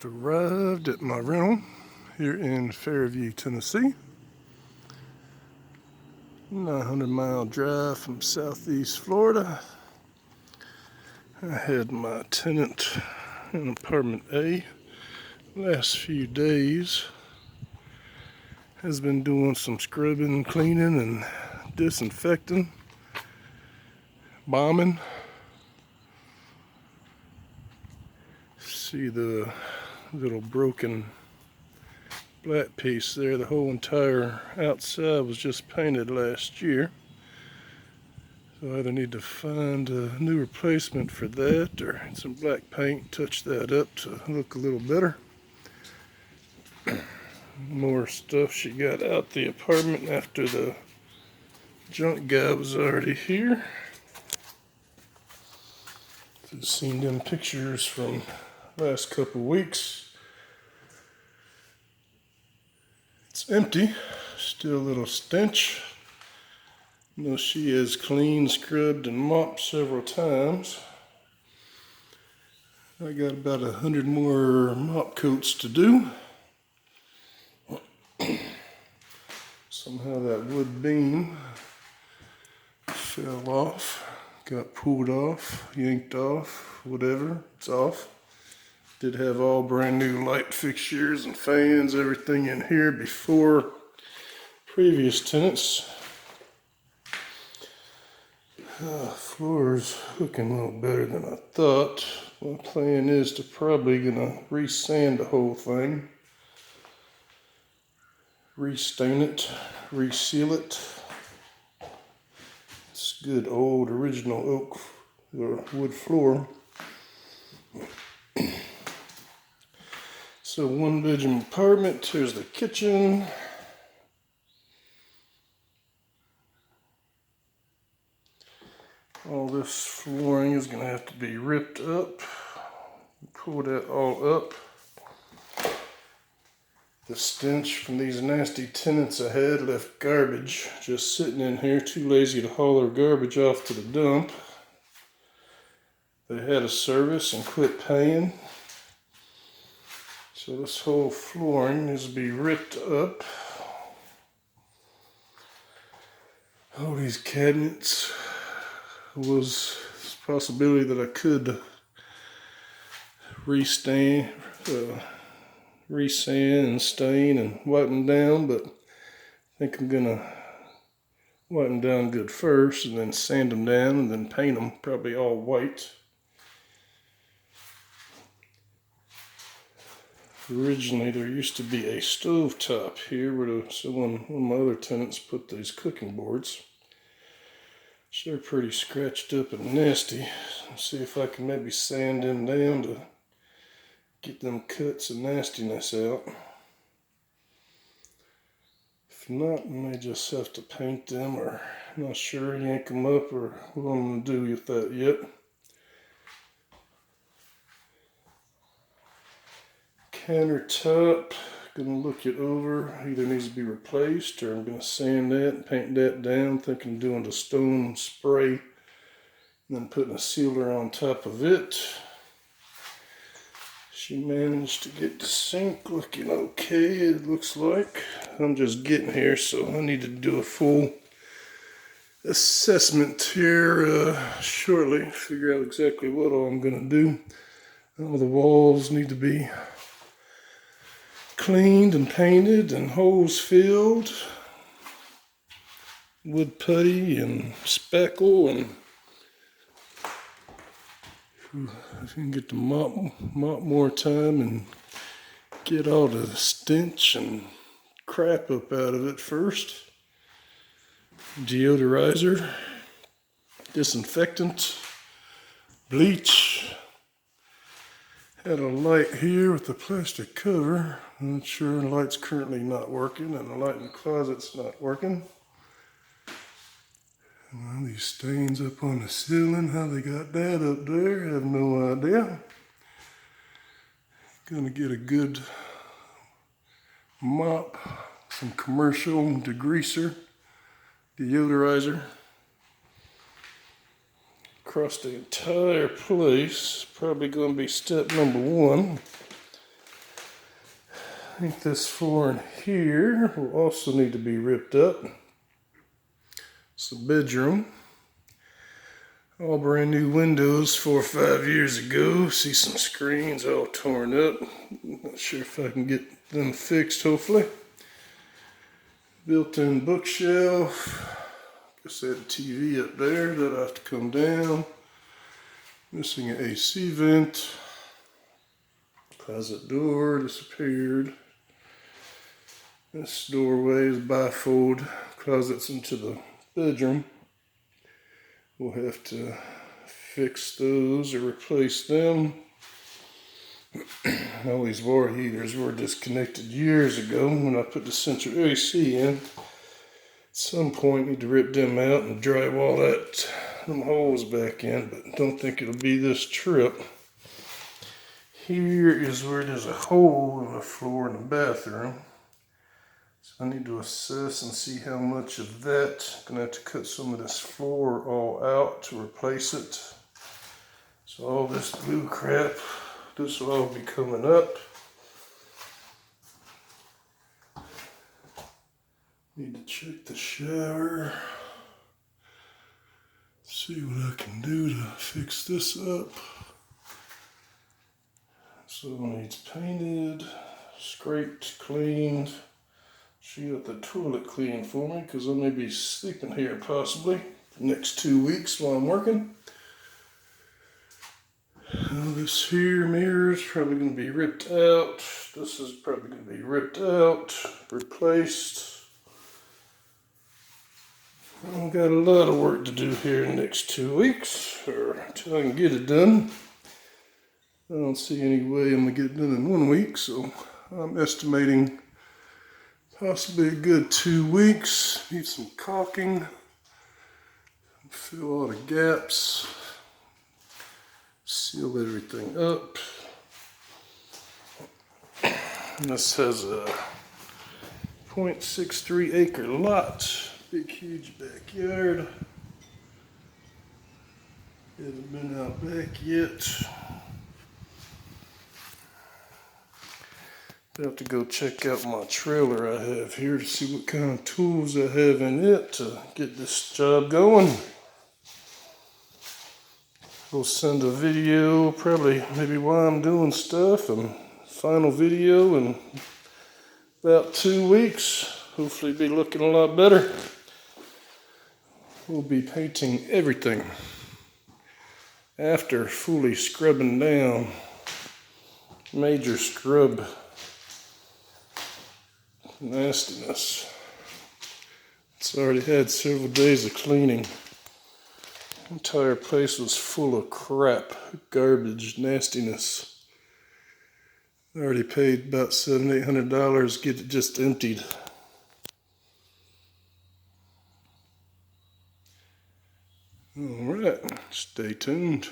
Arrived at my rental here in Fairview, Tennessee. 900-mile drive from southeast Florida. I had my tenant in apartment A last few days. Has been doing some scrubbing, cleaning, and disinfecting, bombing. See the little broken black piece there. The whole entire outside was just painted last year. So I either need to find a new replacement for that or some black paint, touch that up to look a little better. More stuff she got out the apartment after the junk guy was already here. I've seen them pictures from last couple weeks. It's empty, still a little stench. You know, she has cleaned, scrubbed, and mopped several times. I got about 100 more mop coats to do. Somehow that wood beam fell off, got pulled off, yanked off, whatever, it's off. Did have all brand new light fixtures and fans, everything in here before previous tenants. Floor's looking a little better than I thought. My plan is to probably gonna re-sand the whole thing, re-stain it, reseal it. It's good old original oak or wood floor. So 1-bedroom apartment, here's the kitchen. All this flooring is going to have to be ripped up. Pull that all up. The stench from these nasty tenants I had left garbage just sitting in here, too lazy to haul their garbage off to the dump. They had a service and quit paying. So this whole flooring needs to be ripped up. All these cabinets was a possibility that I could resand and stain and wipe them down, but I think I'm gonna wipe them down good first and then sand them down and then paint them probably all white. Originally there used to be a stove top here where one of my other tenants put these cooking boards. They're pretty scratched up and nasty. Let's see if I can maybe sand them down to get them cuts and nastiness out. If not, I may just have to paint them, or I'm not sure, yank them up, or what I'm going to do with that yet. Countertop, gonna look it over. Either needs to be replaced or I'm gonna sand that and paint that down. Thinking of doing the stone spray and then putting a sealer on top of it. She managed to get the sink looking okay, it looks like. I'm just getting here, so I need to do a full assessment here shortly. Figure out exactly what all I'm gonna do. All the walls need to be cleaned and painted and holes filled, wood putty and spackle, and I can get the mop more time and get all the stench and crap up out of it first. Deodorizer, disinfectant, bleach. Had a light here with the plastic cover. I'm not sure, the light's currently not working, and the light in the closet's not working. Well, these stains up on the ceiling, how they got that up there, I have no idea. Gonna get a good mop, some commercial degreaser, deodorizer. Across the entire place. Probably going to be step number 1. think this floor in here will also need to be ripped up. It's the bedroom. All brand new windows 4 or 5 years ago. See some screens all torn up. Not sure if I can get them fixed, hopefully. Built-in bookshelf. Guess I had a TV up there. That'll have to come down. Missing an AC vent. Closet door disappeared. This doorway is bifold. Closets into the bedroom. We'll have to fix those or replace them. All these water heaters were disconnected years ago when I put the central AC in. At some point, need to rip them out and drywall them holes back in, but don't think it'll be this trip. Here is where there's a hole in the floor in the bathroom. So I need to assess and see how much of that. I'm gonna have to cut some of this floor all out to replace it. So all this blue crap, this will all be coming up. Need to check the shower. See what I can do to fix this up. So it needs painted, scraped, cleaned. She got the toilet cleaned for me because I may be sleeping here possibly the next 2 weeks while I'm working. Now this here mirror is probably going to be ripped out. This is probably going to be ripped out, replaced. I've got a lot of work to do here in the next 2 weeks, or until I can get it done. I don't see any way I'm going to get it done in 1 week, so I'm estimating possibly a good 2 weeks. Need some caulking, fill all the gaps, seal everything up. And this has a 0.63 acre lot. Big, huge backyard. Haven't been out back yet. I have to go check out my trailer I have here to see what kind of tools I have in it to get this job going. We'll send a video, probably maybe while I'm doing stuff, and final video in about 2 weeks. Hopefully be looking a lot better. We'll be painting everything after fully scrubbing down. Major scrub nastiness. It's already had several days of cleaning. The entire place was full of crap, garbage, nastiness. I already paid about $700-800 to get it just emptied. All right, stay tuned.